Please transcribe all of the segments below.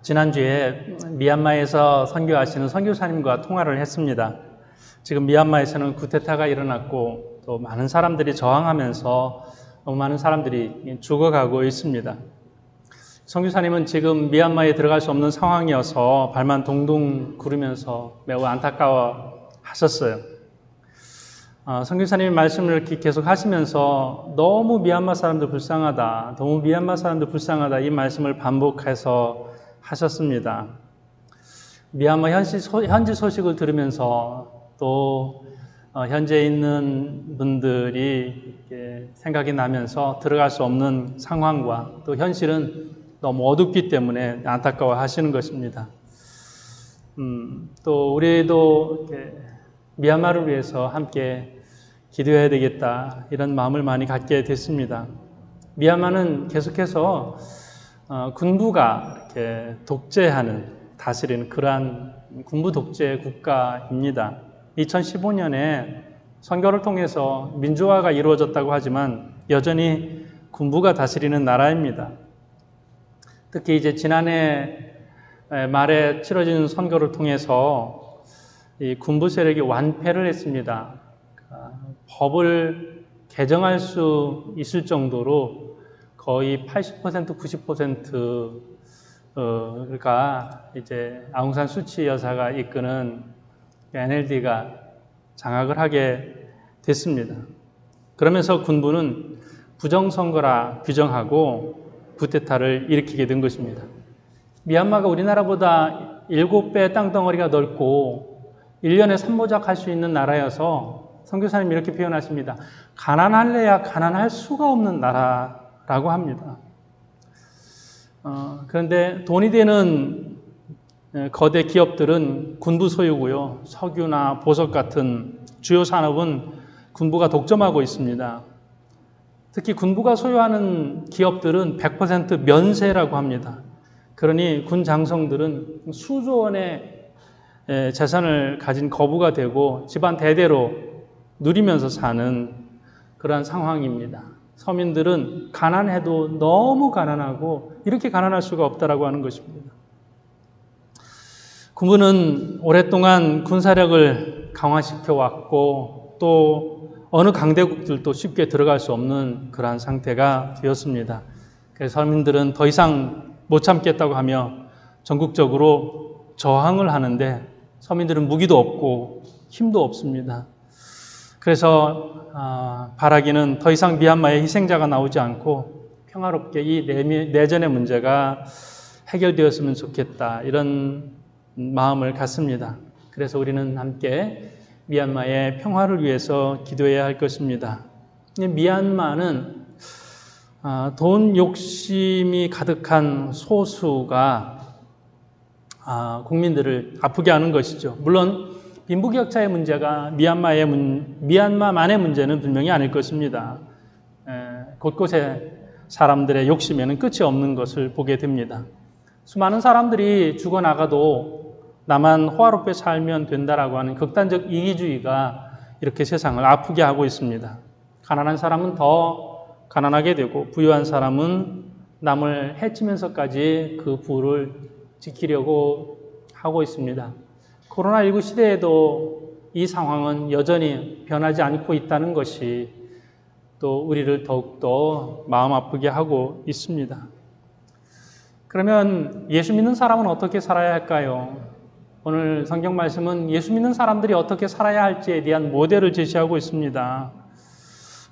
지난주에 미얀마에서 선교하시는 선교사님과 통화를 했습니다. 지금 미얀마에서는 쿠데타가 일어났고 또 많은 사람들이 저항하면서 너무 많은 사람들이 죽어가고 있습니다. 선교사님은 지금 미얀마에 들어갈 수 없는 상황이어서 발만 동동 구르면서 매우 안타까워 하셨어요. 선교사님이 말씀을 이렇게 계속 하시면서 너무 미얀마 사람들 불쌍하다, 너무 미얀마 사람들 불쌍하다 이 말씀을 반복해서 하셨습니다. 미얀마 현지 소식을 들으면서 또 현재 있는 분들이 이렇게 생각이 나면서 들어갈 수 없는 상황과 또 현실은 너무 어둡기 때문에 안타까워 하시는 것입니다. 또 우리도 이렇게 미얀마를 위해서 함께 기도해야 되겠다 이런 마음을 많이 갖게 됐습니다. 미얀마는 계속해서 군부가 이렇게 독재하는, 다스리는 그러한 군부 독재 국가입니다. 2015년에 선거를 통해서 민주화가 이루어졌다고 하지만 여전히 군부가 다스리는 나라입니다. 특히 이제 지난해 말에 치러진 선거를 통해서 이 군부 세력이 완패를 했습니다. 법을 개정할 수 있을 정도로 거의 80% 90%가 이제 아웅산 수치 여사가 이끄는 NLD가 장악을 하게 됐습니다. 그러면서 군부는 부정선거라 규정하고 쿠데타를 일으키게 된 것입니다. 미얀마가 우리나라보다 7배 땅덩어리가 넓고 1년에 산모작 할 수 있는 나라여서 선교사님이 이렇게 표현하십니다. 가난할래야 가난할 수가 없는 나라라고 합니다. 그런데 돈이 되는 거대 기업들은 군부 소유고요. 석유나 보석 같은 주요 산업은 군부가 독점하고 있습니다. 특히 군부가 소유하는 기업들은 100% 면세라고 합니다. 그러니 군 장성들은 수조 원의 재산을 가진 거부가 되고 집안 대대로 누리면서 사는 그러한 상황입니다. 서민들은 가난해도 너무 가난하고 이렇게 가난할 수가 없다라고 하는 것입니다. 군부는 오랫동안 군사력을 강화시켜 왔고 또 어느 강대국들도 쉽게 들어갈 수 없는 그러한 상태가 되었습니다. 그래서 서민들은 더 이상 못 참겠다고 하며 전국적으로 저항을 하는데 서민들은 무기도 없고 힘도 없습니다. 그래서 바라기는 더 이상 미얀마에 희생자가 나오지 않고 평화롭게 이 내전의 문제가 해결되었으면 좋겠다 이런 마음을 갖습니다. 그래서 우리는 함께 미얀마의 평화를 위해서 기도해야 할 것입니다. 미얀마는 돈 욕심이 가득한 소수가 국민들을 아프게 하는 것이죠. 물론 빈부격차의 문제가 미얀마만의 문제는 분명히 아닐 것입니다. 곳곳에 사람들의 욕심에는 끝이 없는 것을 보게 됩니다. 수많은 사람들이 죽어나가도 나만 호화롭게 살면 된다라고 하는 극단적 이기주의가 이렇게 세상을 아프게 하고 있습니다. 가난한 사람은 더 가난하게 되고 부유한 사람은 남을 해치면서까지 그 부를 지키려고 하고 있습니다. 코로나19 시대에도 이 상황은 여전히 변하지 않고 있다는 것이 또 우리를 더욱더 마음 아프게 하고 있습니다. 그러면 예수 믿는 사람은 어떻게 살아야 할까요? 오늘 성경 말씀은 예수 믿는 사람들이 어떻게 살아야 할지에 대한 모델을 제시하고 있습니다.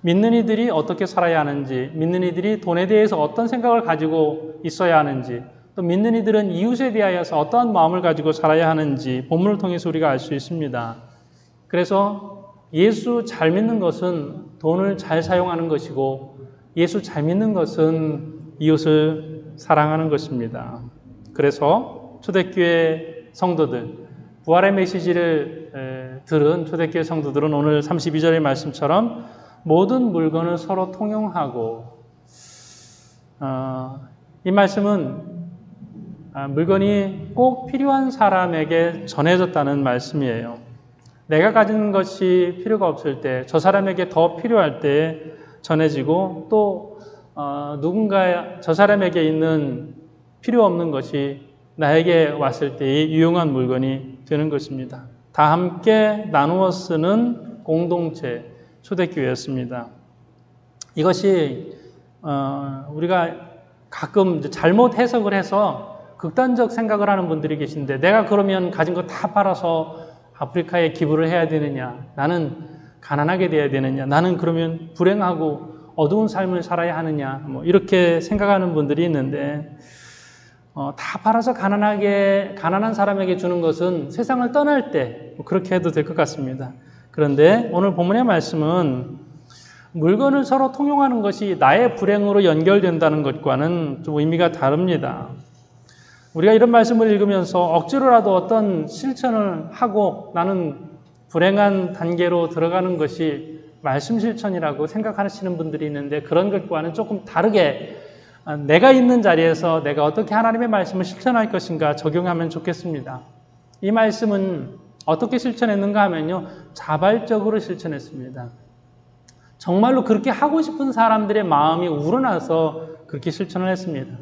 믿는 이들이 어떻게 살아야 하는지, 믿는 이들이 돈에 대해서 어떤 생각을 가지고 있어야 하는지, 또 믿는 이들은 이웃에 대하여서 어떠한 마음을 가지고 살아야 하는지 본문을 통해서 우리가 알 수 있습니다. 그래서 예수 잘 믿는 것은 돈을 잘 사용하는 것이고 예수 잘 믿는 것은 이웃을 사랑하는 것입니다. 그래서 초대교회 성도들, 부활의 메시지를 들은 초대교회 성도들은 오늘 32절의 말씀처럼 모든 물건을 서로 통용하고 이 말씀은 물건이 꼭 필요한 사람에게 전해졌다는 말씀이에요. 내가 가진 것이 필요가 없을 때, 저 사람에게 더 필요할 때 전해지고 또 누군가 저 사람에게 있는 필요 없는 것이 나에게 왔을 때의 유용한 물건이 되는 것입니다. 다 함께 나누어 쓰는 공동체, 초대교회였습니다. 이것이 우리가 가끔 잘못 해석을 해서 극단적 생각을 하는 분들이 계신데, 내가 그러면 가진 거 다 팔아서 아프리카에 기부를 해야 되느냐, 나는 가난하게 돼야 되느냐, 나는 그러면 불행하고 어두운 삶을 살아야 하느냐, 이렇게 생각하는 분들이 있는데, 다 팔아서 가난한 사람에게 주는 것은 세상을 떠날 때 그렇게 해도 될 것 같습니다. 그런데 오늘 본문의 말씀은 물건을 서로 통용하는 것이 나의 불행으로 연결된다는 것과는 좀 의미가 다릅니다. 우리가 이런 말씀을 읽으면서 억지로라도 어떤 실천을 하고 나는 불행한 단계로 들어가는 것이 말씀 실천이라고 생각하시는 분들이 있는데, 그런 것과는 조금 다르게 내가 있는 자리에서 내가 어떻게 하나님의 말씀을 실천할 것인가 적용하면 좋겠습니다. 이 말씀은 어떻게 실천했는가 하면요, 자발적으로 실천했습니다. 정말로 그렇게 하고 싶은 사람들의 마음이 우러나서 그렇게 실천을 했습니다.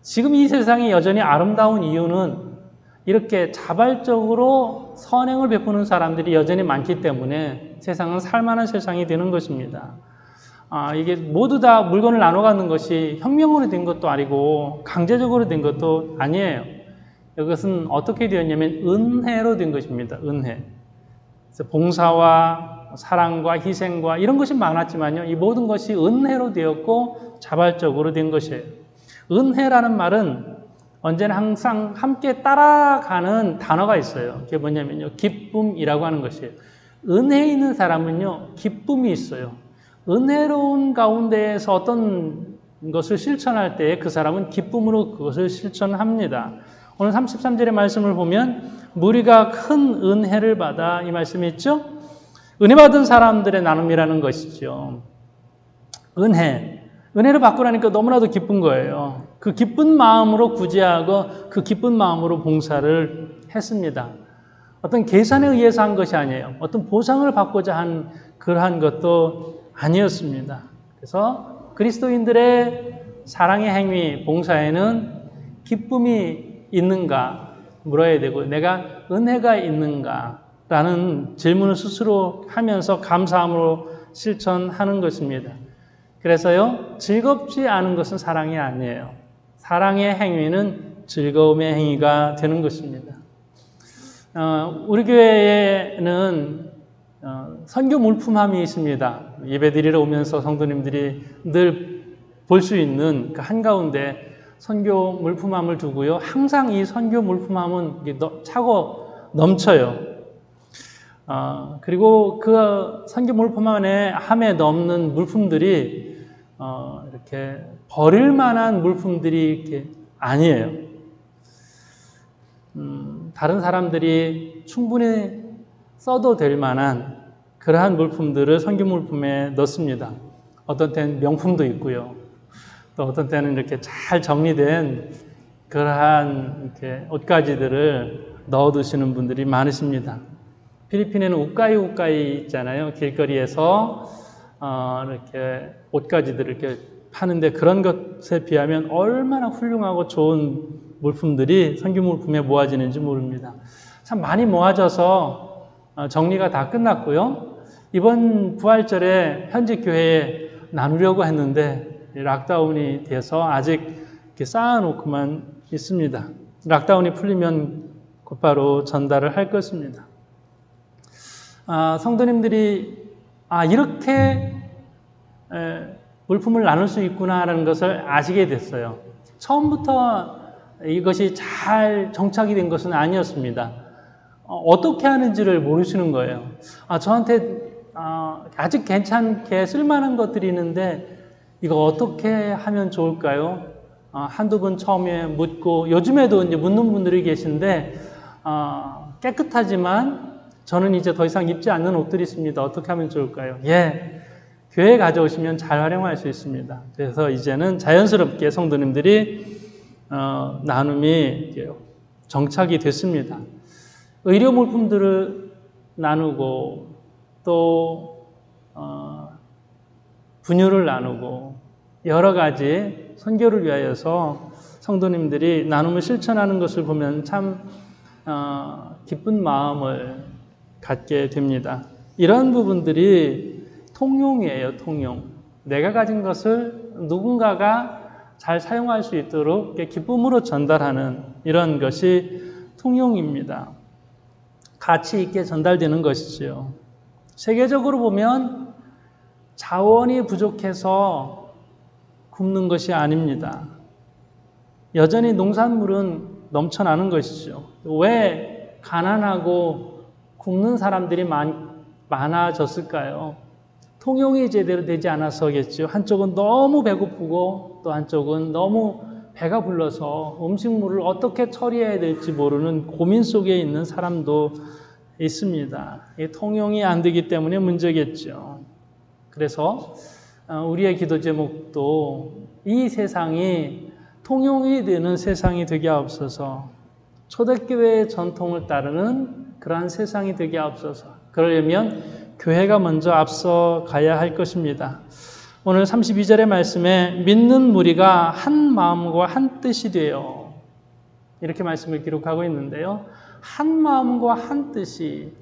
지금 이 세상이 여전히 아름다운 이유는 이렇게 자발적으로 선행을 베푸는 사람들이 여전히 많기 때문에 세상은 살만한 세상이 되는 것입니다. 이게 모두 다 물건을 나눠 갖는 것이 혁명으로 된 것도 아니고 강제적으로 된 것도 아니에요. 이것은 어떻게 되었냐면 은혜로 된 것입니다. 은혜. 그래서 봉사와 사랑과 희생과 이런 것이 많았지만요, 이 모든 것이 은혜로 되었고 자발적으로 된 것이에요. 은혜라는 말은 언제나 항상 함께 따라가는 단어가 있어요. 그게 뭐냐면요, 기쁨이라고 하는 것이에요. 은혜 있는 사람은요, 기쁨이 있어요. 은혜로운 가운데에서 어떤 것을 실천할 때 그 사람은 기쁨으로 그것을 실천합니다. 오늘 33절의 말씀을 보면 무리가 큰 은혜를 받아, 이 말씀이 있죠? 은혜 받은 사람들의 나눔이라는 것이죠. 은혜를 받고 나니까 너무나도 기쁜 거예요. 그 기쁜 마음으로 구제하고 그 기쁜 마음으로 봉사를 했습니다. 어떤 계산에 의해서 한 것이 아니에요. 어떤 보상을 받고자 한 그러한 것도 아니었습니다. 그래서 그리스도인들의 사랑의 행위, 봉사에는 기쁨이 있는가 물어야 되고, 내가 은혜가 있는가라는 질문을 스스로 하면서 감사함으로 실천하는 것입니다. 그래서요, 즐겁지 않은 것은 사랑이 아니에요. 사랑의 행위는 즐거움의 행위가 되는 것입니다. 우리 교회에는 선교 물품함이 있습니다. 예배드리러 오면서 성도님들이 늘 볼 수 있는 그 한가운데 선교 물품함을 두고요, 항상 이 선교 물품함은 차고 넘쳐요. 그리고 그 선교 물품함에 넘는 물품들이 이렇게 버릴 만한 물품들이 이렇게 아니에요. 다른 사람들이 충분히 써도 될 만한 그러한 물품들을 선교 물품에 넣습니다. 어떤 때는 명품도 있고요. 또 어떤 때는 이렇게 잘 정리된 그러한 이렇게 옷가지들을 넣어두시는 분들이 많으십니다. 필리핀에는 우까이 있잖아요. 길거리에서 이렇게 옷가지들을 이렇게 파는데, 그런 것에 비하면 얼마나 훌륭하고 좋은 물품들이 선교 물품에 모아지는지 모릅니다. 참 많이 모아져서 정리가 다 끝났고요. 이번 부활절에 현지 교회에 나누려고 했는데 락다운이 돼서 아직 이렇게 쌓아놓고만 있습니다. 락다운이 풀리면 곧바로 전달을 할 것입니다. 성도님들이 이렇게 물품을 나눌 수 있구나라는 것을 아시게 됐어요. 처음부터 이것이 잘 정착이 된 것은 아니었습니다. 어떻게 하는지를 모르시는 거예요. 저한테 아직 괜찮게 쓸만한 것들이 있는데 이거 어떻게 하면 좋을까요? 한두 번 처음에 묻고, 요즘에도 이제 묻는 분들이 계신데, 깨끗하지만 저는 이제 더 이상 입지 않는 옷들이 있습니다. 어떻게 하면 좋을까요? 교회에 가져오시면 잘 활용할 수 있습니다. 그래서 이제는 자연스럽게 성도님들이 나눔이 정착이 됐습니다. 의료 물품들을 나누고, 또 분유를 나누고, 여러 가지 선교를 위하여서 성도님들이 나눔을 실천하는 것을 보면 참 기쁜 마음을 갖게 됩니다. 이런 부분들이 통용이에요, 통용. 내가 가진 것을 누군가가 잘 사용할 수 있도록 기쁨으로 전달하는 이런 것이 통용입니다. 가치 있게 전달되는 것이지요. 세계적으로 보면 자원이 부족해서 굶는 것이 아닙니다. 여전히 농산물은 넘쳐나는 것이죠. 왜 가난하고 굶는 사람들이 많아졌을까요? 통용이 제대로 되지 않아서겠죠. 한쪽은 너무 배고프고 또 한쪽은 너무 배가 불러서 음식물을 어떻게 처리해야 될지 모르는 고민 속에 있는 사람도 있습니다. 이 통용이 안 되기 때문에 문제겠죠. 그래서 우리의 기도 제목도 이 세상이 통용이 되는 세상이 되게 하옵소서. 초대교회의 전통을 따르는 그러한 세상이 되게 하옵소서. 그러려면 교회가 먼저 앞서 가야 할 것입니다. 오늘 32절의 말씀에 믿는 무리가 한 마음과 한 뜻이 되어 이렇게 말씀을 기록하고 있는데요. 한 마음과 한 뜻이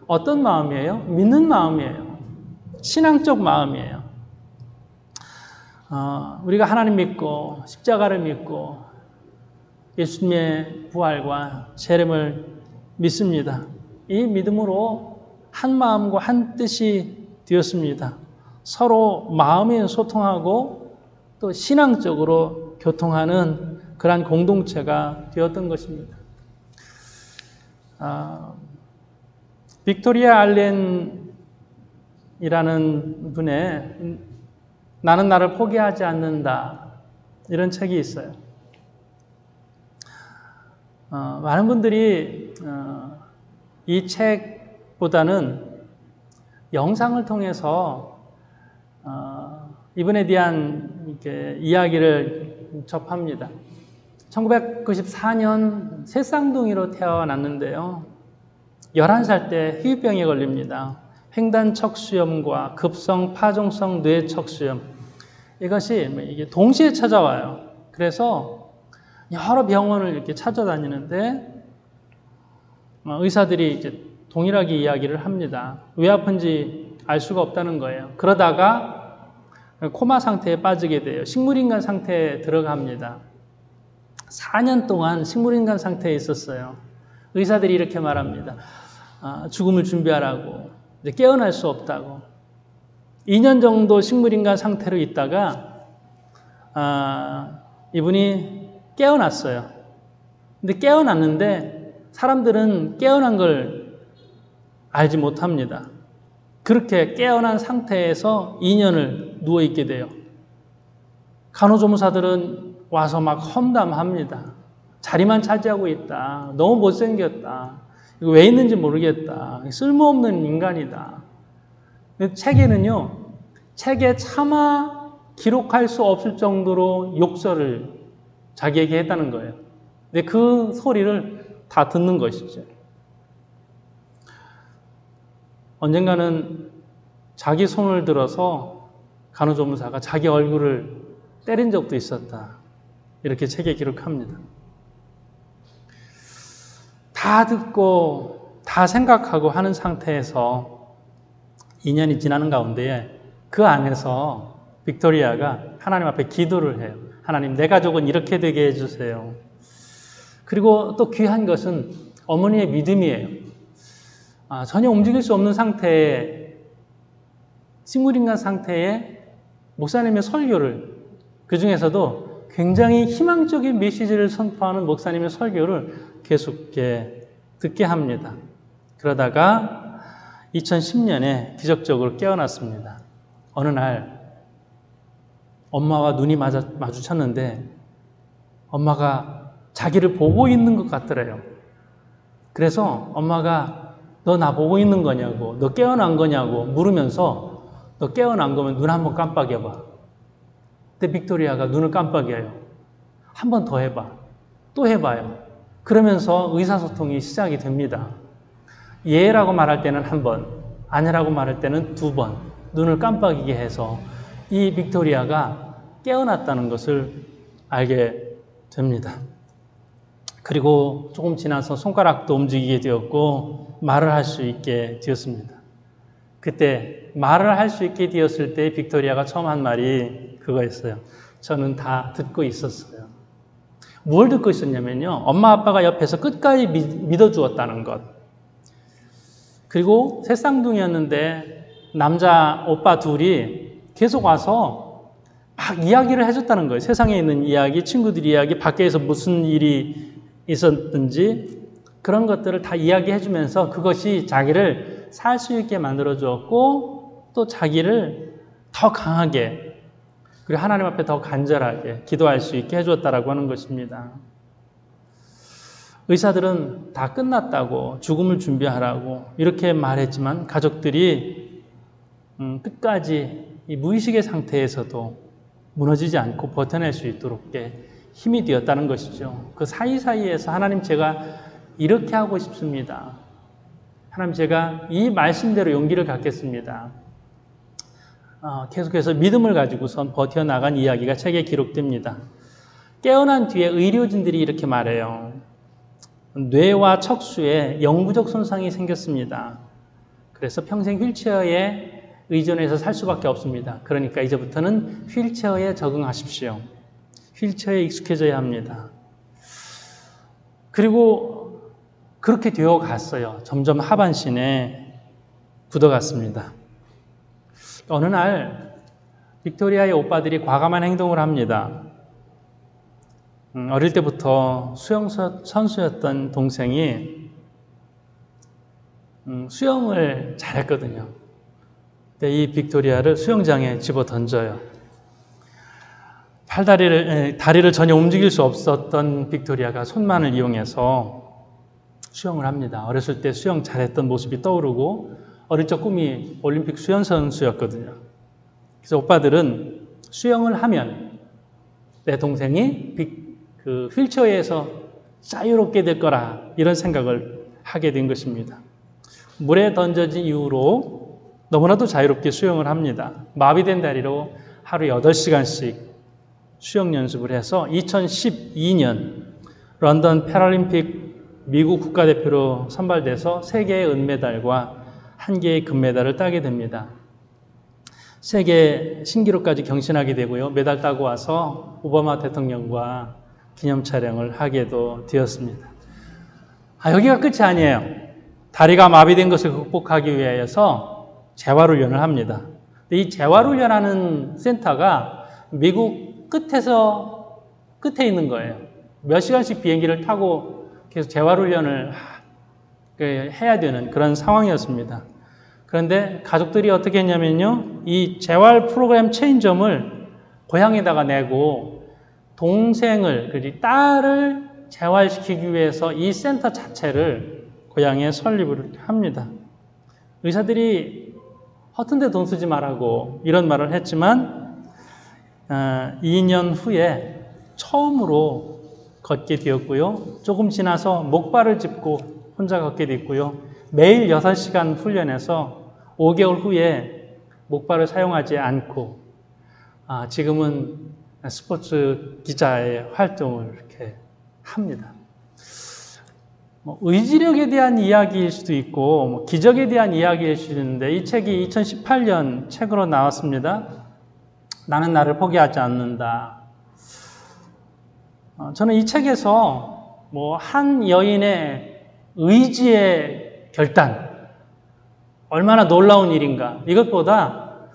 어떤 마음이에요? 믿는 마음이에요. 신앙적 마음이에요. 우리가 하나님 믿고 십자가를 믿고 예수님의 부활과 재림을 믿습니다. 이 믿음으로 한 마음과 한 뜻이 되었습니다. 서로 마음이 소통하고 또 신앙적으로 교통하는 그러한 공동체가 되었던 것입니다. 빅토리아 알렌이라는 분의 나는 나를 포기하지 않는다 이런 책이 있어요. 많은 분들이 이 책보다는 영상을 통해서 이분에 대한 이야기를 접합니다. 1994년 새쌍둥이로 태어났는데요. 11살 때 희귀병에 걸립니다. 횡단척수염과 급성 파종성 뇌척수염. 이게 동시에 찾아와요. 그래서 여러 병원을 이렇게 찾아다니는데 의사들이 이제 동일하게 이야기를 합니다. 왜 아픈지 알 수가 없다는 거예요. 그러다가 코마 상태에 빠지게 돼요. 식물인간 상태에 들어갑니다. 4년 동안 식물인간 상태에 있었어요. 의사들이 이렇게 말합니다. 죽음을 준비하라고. 이제 깨어날 수 없다고. 2년 정도 식물인간 상태로 있다가 이분이 깨어났어요. 근데 깨어났는데 사람들은 깨어난 걸 알지 못합니다. 그렇게 깨어난 상태에서 2년을 누워있게 돼요. 간호조무사들은 와서 막 험담합니다. 자리만 차지하고 있다. 너무 못생겼다. 이거 왜 있는지 모르겠다. 쓸모없는 인간이다. 책에는요, 책에 차마 기록할 수 없을 정도로 욕설을 자기에게 했다는 거예요. 근데 그 소리를 다 듣는 것이죠. 언젠가는 자기 손을 들어서 간호조무사가 자기 얼굴을 때린 적도 있었다. 이렇게 책에 기록합니다. 다 듣고 다 생각하고 하는 상태에서 2년이 지나는 가운데에 그 안에서 빅토리아가 하나님 앞에 기도를 해요. 하나님, 내 가족은 이렇게 되게 해주세요. 그리고 또 귀한 것은 어머니의 믿음이에요. 전혀 움직일 수 없는 상태에, 식물인간 상태에 목사님의 설교를, 그 중에서도 굉장히 희망적인 메시지를 선포하는 목사님의 설교를 계속 듣게 합니다. 그러다가 2010년에 기적적으로 깨어났습니다. 어느 날 엄마와 눈이 마주쳤는데 엄마가 자기를 보고 있는 것 같더래요. 그래서 엄마가 너 나 보고 있는 거냐고, 너 깨어난 거냐고 물으면서 너 깨어난 거면 눈 한번 깜빡여봐. 근데 빅토리아가 눈을 깜빡여요. 한 번 더 해봐. 또 해봐요. 그러면서 의사소통이 시작이 됩니다. 예라고 말할 때는 한 번, 아니라고 말할 때는 2번 눈을 깜빡이게 해서 이 빅토리아가 깨어났다는 것을 알게 됩니다. 그리고 조금 지나서 손가락도 움직이게 되었고 말을 할 수 있게 되었습니다. 그때 말을 할 수 있게 되었을 때 빅토리아가 처음 한 말이 그거였어요. 저는 다 듣고 있었어요. 뭘 듣고 있었냐면요. 엄마 아빠가 옆에서 끝까지 믿어주었다는 것. 그리고 새 쌍둥이였는데 남자 오빠 둘이 계속 와서 막 이야기를 해줬다는 거예요. 세상에 있는 이야기, 친구들 이야기, 밖에서 무슨 일이 있었든지 그런 것들을 다 이야기해주면서 그것이 자기를 살 수 있게 만들어주었고 또 자기를 더 강하게 그리고 하나님 앞에 더 간절하게 기도할 수 있게 해주었다라고 하는 것입니다. 의사들은 다 끝났다고 죽음을 준비하라고 이렇게 말했지만 가족들이 끝까지 이 무의식의 상태에서도 무너지지 않고 버텨낼 수 있도록 힘이 되었다는 것이죠. 그 사이사이에서 하나님 제가 이렇게 하고 싶습니다. 하나님 제가 이 말씀대로 용기를 갖겠습니다. 계속해서 믿음을 가지고선 버텨나간 이야기가 책에 기록됩니다. 깨어난 뒤에 의료진들이 이렇게 말해요. 뇌와 척수에 영구적 손상이 생겼습니다. 그래서 평생 휠체어에 의존해서 살 수밖에 없습니다. 그러니까 이제부터는 휠체어에 적응하십시오. 휠체어에 익숙해져야 합니다. 그리고 그렇게 되어 갔어요. 점점 하반신에 굳어갔습니다. 어느 날 빅토리아의 오빠들이 과감한 행동을 합니다. 어릴 때부터 수영 선수였던 동생이 수영을 잘했거든요. 근데 이 빅토리아를 수영장에 집어 던져요. 다리를 전혀 움직일 수 없었던 빅토리아가 손만을 이용해서 수영을 합니다. 어렸을 때 수영 잘했던 모습이 떠오르고 어릴 적 꿈이 올림픽 수영 선수였거든요. 그래서 오빠들은 수영을 하면 내 동생이 그 휠체어에서 자유롭게 될 거라 이런 생각을 하게 된 것입니다. 물에 던져진 이후로 너무나도 자유롭게 수영을 합니다. 마비된 다리로 하루 8시간씩 수영 연습을 해서 2012년 런던 패럴림픽 미국 국가대표로 선발돼서 3개의 은메달과 1개의 금메달을 따게 됩니다. 세계 신기록까지 경신하게 되고요. 메달 따고 와서 오바마 대통령과 기념 촬영을 하게도 되었습니다. 여기가 끝이 아니에요. 다리가 마비된 것을 극복하기 위해서 재활훈련을 합니다. 이 재활훈련하는 센터가 미국 끝에 있는 거예요. 몇 시간씩 비행기를 타고 계속 재활훈련을 해야 되는 그런 상황이었습니다. 그런데 가족들이 어떻게 했냐면요. 이 재활 프로그램 체인점을 고향에다가 내고 동생을, 그리고 딸을 재활시키기 위해서 이 센터 자체를 고향에 설립을 합니다. 의사들이 허튼 데 돈 쓰지 말라고 이런 말을 했지만 2년 후에 처음으로 걷게 되었고요. 조금 지나서 목발을 짚고 혼자 걷게 됐고요. 매일 6시간 훈련해서 5개월 후에 목발을 사용하지 않고 지금은 스포츠 기자의 활동을 이렇게 합니다. 의지력에 대한 이야기일 수도 있고 기적에 대한 이야기일 수도 있는데 이 책이 2018년 책으로 나왔습니다. 나는 나를 포기하지 않는다. 저는 이 책에서 한 여인의 의지의 결단, 얼마나 놀라운 일인가. 이것보다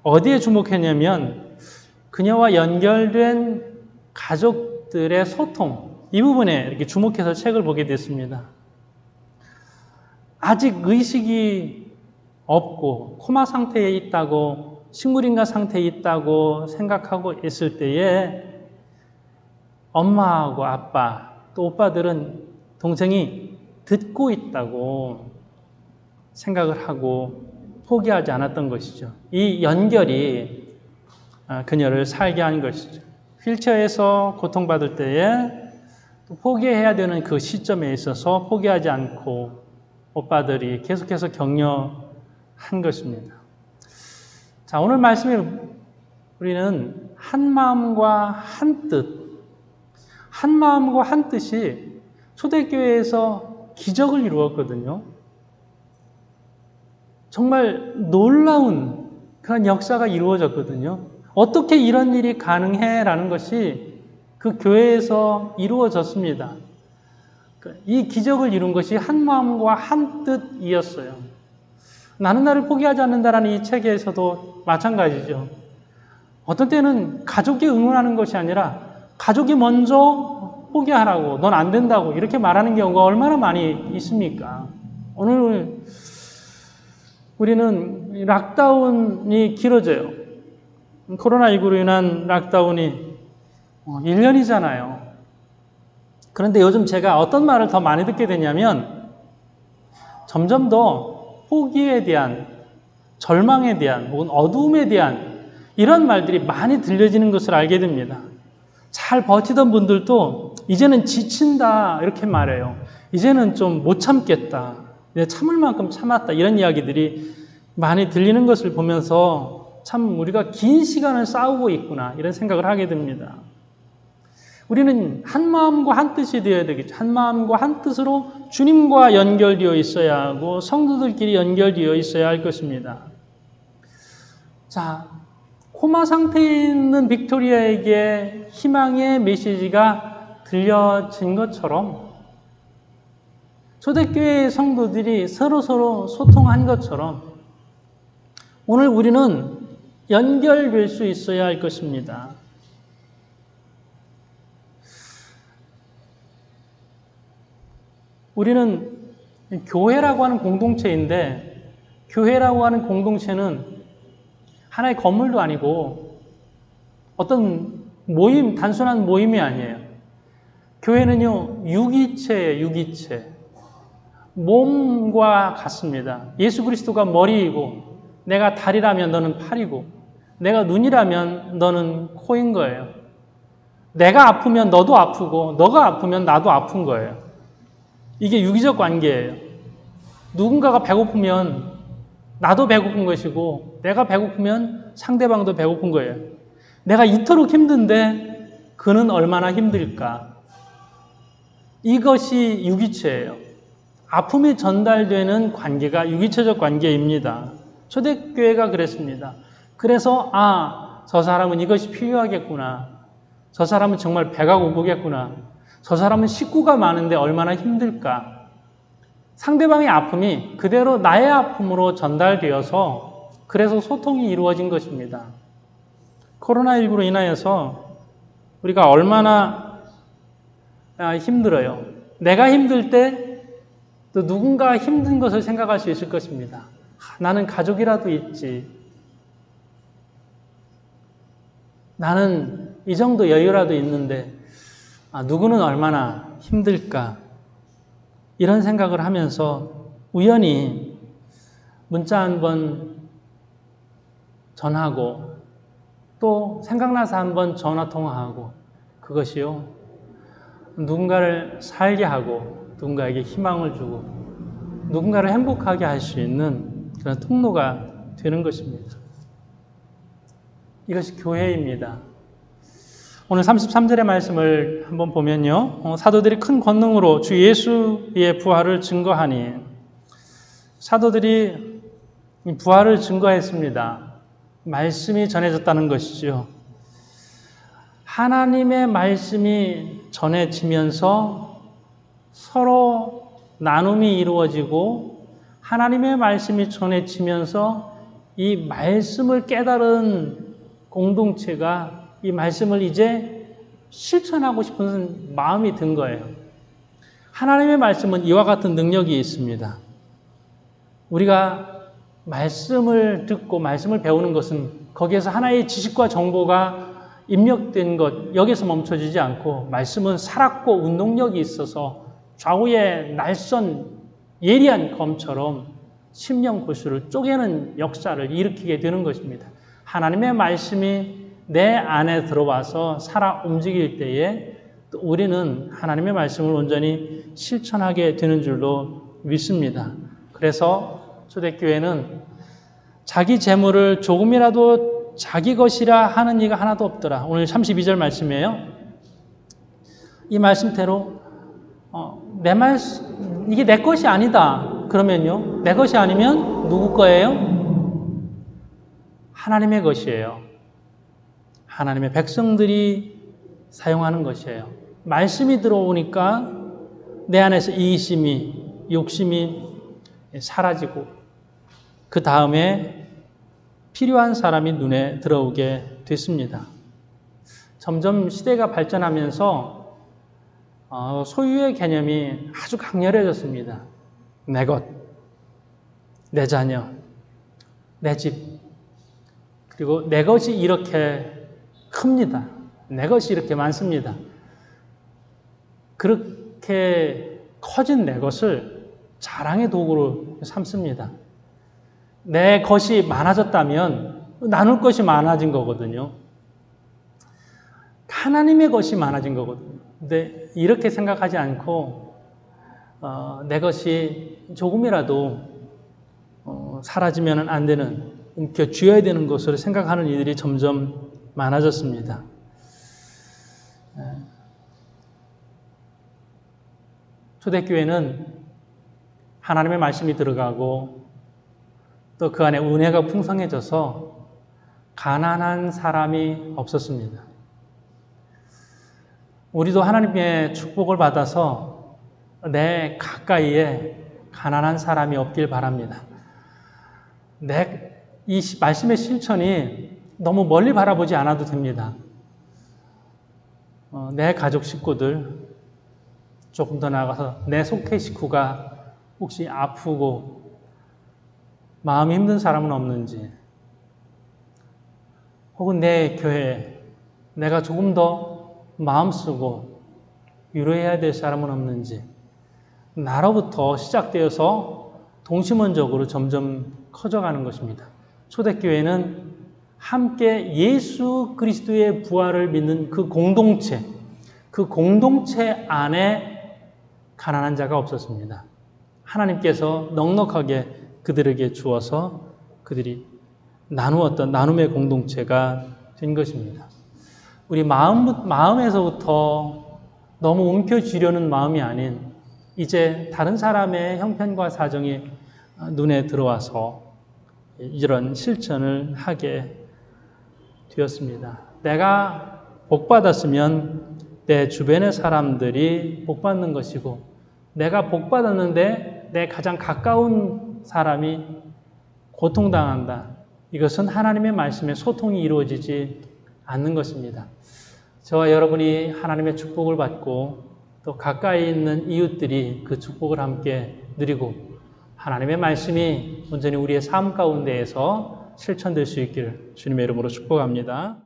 어디에 주목했냐면 그녀와 연결된 가족들의 소통, 이 부분에 이렇게 주목해서 책을 보게 됐습니다. 아직 의식이 없고 코마 상태에 있다고, 식물인가 상태에 있다고 생각하고 있을 때에 엄마하고 아빠 또 오빠들은 동생이 듣고 있다고 생각을 하고 포기하지 않았던 것이죠. 이 연결이 그녀를 살게 한 것이죠. 휠체어에서 고통받을 때에 포기해야 되는 그 시점에 있어서 포기하지 않고 오빠들이 계속해서 격려한 것입니다. 자, 오늘 말씀에 우리는 한 마음과 한 뜻, 한 마음과 한 뜻이 초대교회에서 기적을 이루었거든요. 정말 놀라운 그런 역사가 이루어졌거든요. 어떻게 이런 일이 가능해? 라는 것이 그 교회에서 이루어졌습니다. 이 기적을 이룬 것이 한 마음과 한 뜻이었어요. 나는 나를 포기하지 않는다라는 이 책에서도 마찬가지죠. 어떤 때는 가족이 응원하는 것이 아니라 가족이 먼저 포기하라고, 넌 안 된다고 이렇게 말하는 경우가 얼마나 많이 있습니까? 오늘 우리는 락다운이 길어져요. 코로나19로 인한 락다운이 1년이잖아요. 그런데 요즘 제가 어떤 말을 더 많이 듣게 되냐면 점점 더 포기에 대한, 절망에 대한, 혹은 어두움에 대한 이런 말들이 많이 들려지는 것을 알게 됩니다. 잘 버티던 분들도 이제는 지친다 이렇게 말해요. 이제는 좀 못 참겠다. 내가 참을 만큼 참았다. 이런 이야기들이 많이 들리는 것을 보면서 참 우리가 긴 시간을 싸우고 있구나 이런 생각을 하게 됩니다. 우리는 한 마음과 한 뜻이 되어야 되겠죠. 한 마음과 한 뜻으로 주님과 연결되어 있어야 하고 성도들끼리 연결되어 있어야 할 것입니다. 자, 코마 상태에 있는 빅토리아에게 희망의 메시지가 들려진 것처럼 초대교회의 성도들이 서로 소통한 것처럼 오늘 우리는 연결될 수 있어야 할 것입니다. 우리는 교회라고 하는 공동체인데 교회라고 하는 공동체는 하나의 건물도 아니고 어떤 모임, 단순한 모임이 아니에요. 교회는요, 유기체예요, 유기체. 몸과 같습니다. 예수 그리스도가 머리이고 내가 다리라면 너는 팔이고 내가 눈이라면 너는 코인 거예요. 내가 아프면 너도 아프고 너가 아프면 나도 아픈 거예요. 이게 유기적 관계예요. 누군가가 배고프면 나도 배고픈 것이고 내가 배고프면 상대방도 배고픈 거예요. 내가 이토록 힘든데 그는 얼마나 힘들까? 이것이 유기체예요. 아픔이 전달되는 관계가 유기체적 관계입니다. 초대교회가 그랬습니다. 그래서 저 사람은 이것이 필요하겠구나. 저 사람은 정말 배가 고프겠구나. 저 사람은 식구가 많은데 얼마나 힘들까? 상대방의 아픔이 그대로 나의 아픔으로 전달되어서 그래서 소통이 이루어진 것입니다. 코로나19로 인하여서 우리가 얼마나 힘들어요. 내가 힘들 때 또 누군가 힘든 것을 생각할 수 있을 것입니다. 나는 가족이라도 있지. 나는 이 정도 여유라도 있는데 누구는 얼마나 힘들까? 이런 생각을 하면서 우연히 문자 한번 전하고 또 생각나서 한번 전화 통화하고 그것이요. 누군가를 살게 하고 누군가에게 희망을 주고 누군가를 행복하게 할 수 있는 그런 통로가 되는 것입니다. 이것이 교회입니다. 오늘 33절의 말씀을 한번 보면요. 사도들이 큰 권능으로 주 예수의 부활을 증거하니 사도들이 부활을 증거했습니다. 말씀이 전해졌다는 것이죠. 하나님의 말씀이 전해지면서 서로 나눔이 이루어지고 하나님의 말씀이 전해지면서 이 말씀을 깨달은 공동체가 이 말씀을 이제 실천하고 싶은 마음이 든 거예요. 하나님의 말씀은 이와 같은 능력이 있습니다. 우리가 말씀을 듣고 말씀을 배우는 것은 거기에서 하나의 지식과 정보가 입력된 것, 여기서 멈춰지지 않고 말씀은 살았고 운동력이 있어서 좌우의 날선 예리한 검처럼 심령 고수를 쪼개는 역사를 일으키게 되는 것입니다. 하나님의 말씀이 내 안에 들어와서 살아 움직일 때에 또 우리는 하나님의 말씀을 온전히 실천하게 되는 줄로 믿습니다. 그래서 초대교회는 자기 재물을 조금이라도 자기 것이라 하는 이가 하나도 없더라. 오늘 32절 말씀이에요. 이 말씀대로 이게 내 것이 아니다. 그러면요, 내 것이 아니면 누구 거예요? 하나님의 것이에요. 하나님의 백성들이 사용하는 것이에요. 말씀이 들어오니까 내 안에서 이기심이, 욕심이 사라지고 그 다음에 필요한 사람이 눈에 들어오게 됐습니다. 점점 시대가 발전하면서 소유의 개념이 아주 강렬해졌습니다. 내 것, 내 자녀, 내 집, 그리고 내 것이 이렇게 큽니다. 내 것이 이렇게 많습니다. 그렇게 커진 내 것을 자랑의 도구로 삼습니다. 내 것이 많아졌다면 나눌 것이 많아진 거거든요. 하나님의 것이 많아진 거거든요. 근데 이렇게 생각하지 않고 내 것이 조금이라도 사라지면 안 되는, 움켜쥐어야 되는 것으로 생각하는 이들이 점점 많아졌습니다. 초대교회는 하나님의 말씀이 들어가고 또 그 안에 은혜가 풍성해져서 가난한 사람이 없었습니다. 우리도 하나님의 축복을 받아서 내 가까이에 가난한 사람이 없길 바랍니다. 이 말씀의 실천이 너무 멀리 바라보지 않아도 됩니다. 내 가족 식구들, 조금 더 나아가서 내 속해 식구가 혹시 아프고 마음이 힘든 사람은 없는지, 혹은 내 교회에 내가 조금 더 마음 쓰고 위로해야 될 사람은 없는지, 나로부터 시작되어서 동심원적으로 점점 커져가는 것입니다. 초대교회는 함께 예수 그리스도의 부활을 믿는 그 공동체 안에 가난한 자가 없었습니다. 하나님께서 넉넉하게 그들에게 주어서 그들이 나누었던 나눔의 공동체가 된 것입니다. 우리 마음에서부터 너무 움켜쥐려는 마음이 아닌, 이제 다른 사람의 형편과 사정이 눈에 들어와서 이런 실천을 하게 되었습니다. 내가 복받았으면 내 주변의 사람들이 복받는 것이고, 내가 복받았는데 내 가장 가까운 사람이 고통당한다. 이것은 하나님의 말씀에 소통이 이루어지지 않는 것입니다. 저와 여러분이 하나님의 축복을 받고 또 가까이 있는 이웃들이 그 축복을 함께 누리고 하나님의 말씀이 온전히 우리의 삶 가운데에서 실천될 수 있기를 주님의 이름으로 축복합니다.